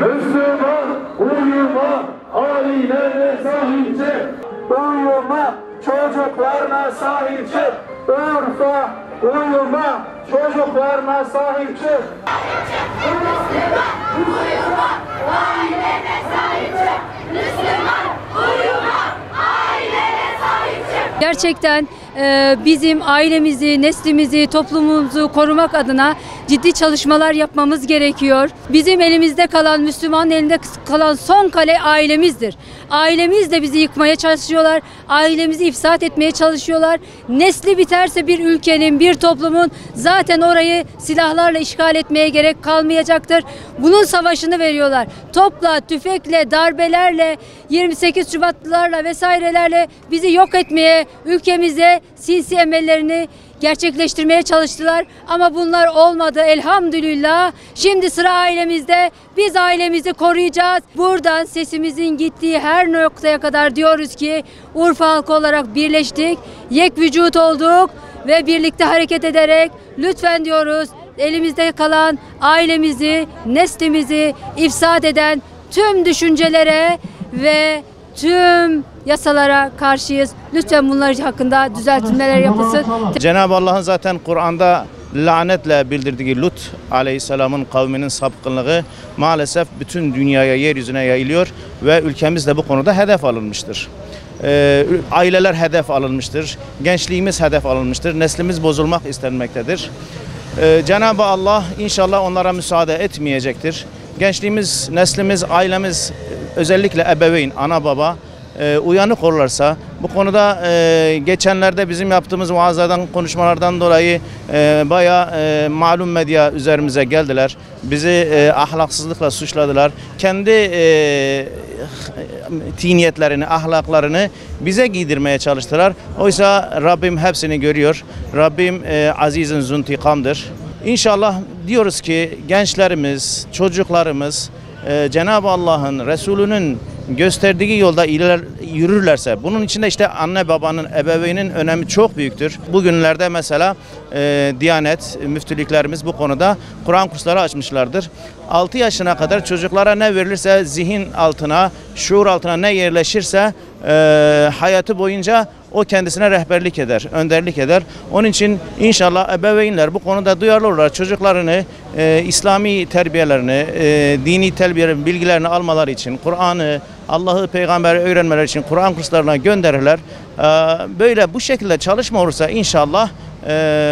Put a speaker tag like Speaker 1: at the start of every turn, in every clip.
Speaker 1: Müslüman uyuma, ailelerine sahip çık. Uyuma, çocuklarına sahip çık. Urfa uyuma, çocuklarına sahip çık.
Speaker 2: Müslüman uyuma, ailene sahip çık. Müslüman uyuma, ailene sahip çık.
Speaker 3: Gerçekten bizim ailemizi, neslimizi, toplumumuzu korumak adına ciddi çalışmalar yapmamız gerekiyor. Bizim elimizde kalan, Müslümanın elinde kalan son kale ailemizdir. Ailemiz de bizi yıkmaya çalışıyorlar. Ailemizi ifsat etmeye çalışıyorlar. Nesli biterse bir ülkenin, bir toplumun zaten orayı silahlarla işgal etmeye gerek kalmayacaktır. Bunun savaşını veriyorlar. Topla, tüfekle, darbelerle, 28 Şubatlılarla vesairelerle bizi yok etmeye, ülkemize sinsi emellerini gerçekleştirmeye çalıştılar ama bunlar olmadı elhamdülillah. Şimdi sıra ailemizde. Biz ailemizi koruyacağız. Buradan sesimizin gittiği her noktaya kadar diyoruz ki Urfa halkı olarak birleştik, yek vücut olduk ve birlikte hareket ederek lütfen diyoruz elimizde kalan ailemizi, neslimizi ifsad eden tüm düşüncelere ve tüm yasalara karşıyız. Lütfen bunlar hakkında düzeltmeler yapılsın.
Speaker 4: Cenab-ı Allah'ın zaten Kur'an'da lanetle bildirdiği Lut aleyhisselamın kavminin sapkınlığı maalesef bütün dünyaya, yeryüzüne yayılıyor ve ülkemiz de bu konuda hedef alınmıştır. Aileler hedef alınmıştır, gençliğimiz hedef alınmıştır, neslimiz bozulmak istenmektedir. Cenab-ı Allah inşallah onlara müsaade etmeyecektir. Gençliğimiz, neslimiz, ailemiz, özellikle ebeveyn, ana baba uyanık olurlarsa, bu konuda geçenlerde bizim yaptığımız vaazlardan, konuşmalardan dolayı bayağı malum medya üzerimize geldiler. Bizi ahlaksızlıkla suçladılar. Kendi tiniyetlerini, ahlaklarını bize giydirmeye çalıştılar. Oysa Rabbim hepsini görüyor. Rabbim azizin zuntikamdır. İnşallah diyoruz ki gençlerimiz, çocuklarımız Cenab-ı Allah'ın, Resulünün gösterdiği yolda yürürlerse, bunun içinde işte anne babanın, ebeveynin önemi çok büyüktür. Bugünlerde mesela Diyanet müftülüklerimiz bu konuda Kur'an kursları açmışlardır. 6 yaşına kadar çocuklara ne verilirse, zihin altına, şuur altına ne yerleşirse hayatı boyunca o kendisine rehberlik eder, önderlik eder. Onun için inşallah ebeveynler bu konuda duyarlı olurlar. Çocuklarını İslami terbiyelerini, dini terbiye bilgilerini almaları için, Kur'an'ı, Allah'ı, peygamberi öğrenmeleri için Kur'an kurslarına gönderirler. Böyle bu şekilde çalışma olursa inşallah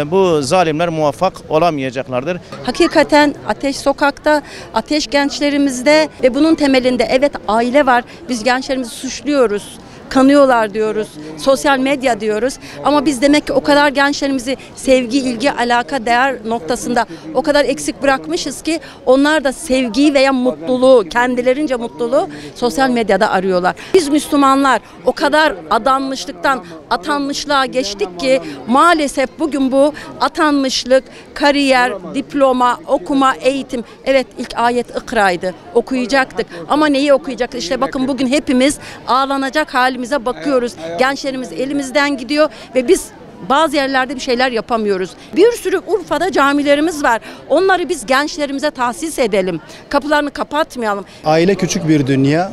Speaker 4: bu zalimler muvaffak olamayacaklardır.
Speaker 5: Hakikaten ateş sokakta, ateş gençlerimizde ve bunun temelinde evet aile var. Biz gençlerimizi suçluyoruz. Kanıyorlar diyoruz, sosyal medya diyoruz ama biz demek ki o kadar gençlerimizi sevgi, ilgi, alaka, değer noktasında o kadar eksik bırakmışız ki onlar da sevgiyi veya mutluluğu, kendilerince mutluluğu sosyal medyada arıyorlar. Biz Müslümanlar o kadar adanmışlıktan atanmışlığa geçtik ki maalesef bugün bu atanmışlık, kariyer, diploma, okuma, eğitim, evet ilk ayet ikraydı, okuyacaktık ama neyi okuyacaktık? İşte bakın bugün hepimiz ağlanacak halimize bakıyoruz. Gençlerimiz elimizden gidiyor ve biz bazı yerlerde bir şeyler yapamıyoruz. Bir sürü Urfa'da camilerimiz var. Onları biz gençlerimize tahsis edelim. Kapılarını kapatmayalım.
Speaker 6: Aile küçük bir dünya,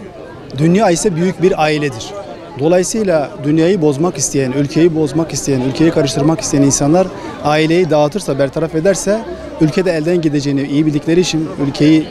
Speaker 6: dünya ise büyük bir ailedir. Dolayısıyla dünyayı bozmak isteyen, ülkeyi bozmak isteyen, ülkeyi karıştırmak isteyen insanlar aileyi dağıtırsa, bertaraf ederse ülkede elden gideceğini iyi bildikleri için ülkeyi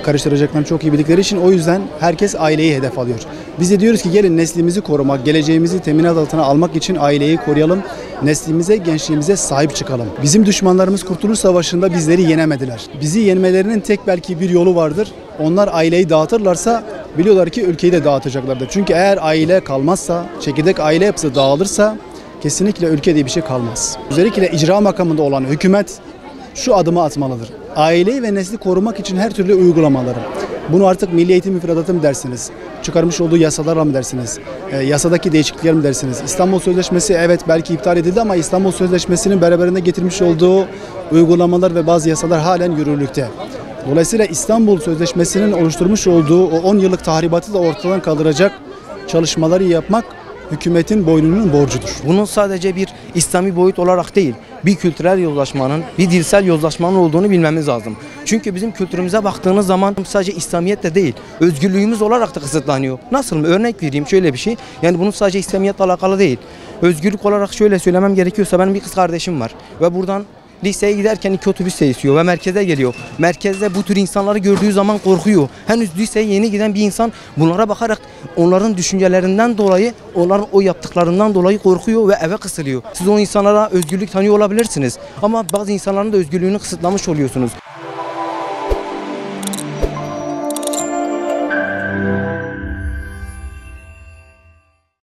Speaker 6: karıştıracaklarını çok iyi bildikleri için o yüzden herkes aileyi hedef alıyor. Biz de diyoruz ki gelin neslimizi korumak, geleceğimizi teminat altına almak için aileyi koruyalım, neslimize, gençliğimize sahip çıkalım. Bizim düşmanlarımız Kurtuluş Savaşı'nda bizleri yenemediler. Bizi yenmelerinin tek belki bir yolu vardır. Onlar aileyi dağıtırlarsa biliyorlar ki ülkeyi de dağıtacaklardır. Çünkü eğer aile kalmazsa, çekirdek aile yapısı dağılırsa kesinlikle ülke diye bir şey kalmaz. Özellikle icra makamında olan hükümet şu adımı atmalıdır. Aileyi ve nesli korumak için her türlü uygulamaları. Bunu artık Milli Eğitim Müfredatı mı dersiniz? Çıkarmış olduğu yasalarla mı dersiniz? Yasadaki değişiklikler mi dersiniz? İstanbul Sözleşmesi evet belki iptal edildi ama İstanbul Sözleşmesi'nin beraberinde getirmiş olduğu uygulamalar ve bazı yasalar halen yürürlükte. Dolayısıyla İstanbul Sözleşmesi'nin oluşturmuş olduğu o 10 yıllık tahribatı da ortadan kaldıracak çalışmaları yapmak hükümetin boynunun borcudur.
Speaker 7: Bunun sadece bir İslami boyut olarak değil, bir kültürel yozlaşmanın, bir dilsel yozlaşmanın olduğunu bilmemiz lazım. Çünkü bizim kültürümüze baktığınız zaman sadece İslamiyet de değil, özgürlüğümüz olarak da kısıtlanıyor. Nasıl mı? Örnek vereyim şöyle bir şey. Yani bunun sadece İslamiyetle alakalı değil. Özgürlük olarak şöyle söylemem gerekiyorsa benim bir kız kardeşim var ve buradan liseye giderken 2 otobüs değişiyor ve merkeze geliyor. Merkezde bu tür insanları gördüğü zaman korkuyor. Henüz liseye yeni giden bir insan bunlara bakarak onların düşüncelerinden dolayı, onların o yaptıklarından dolayı korkuyor ve eve kısılıyor. Siz o insanlara özgürlük tanıyor olabilirsiniz ama bazı insanların da özgürlüğünü kısıtlamış oluyorsunuz.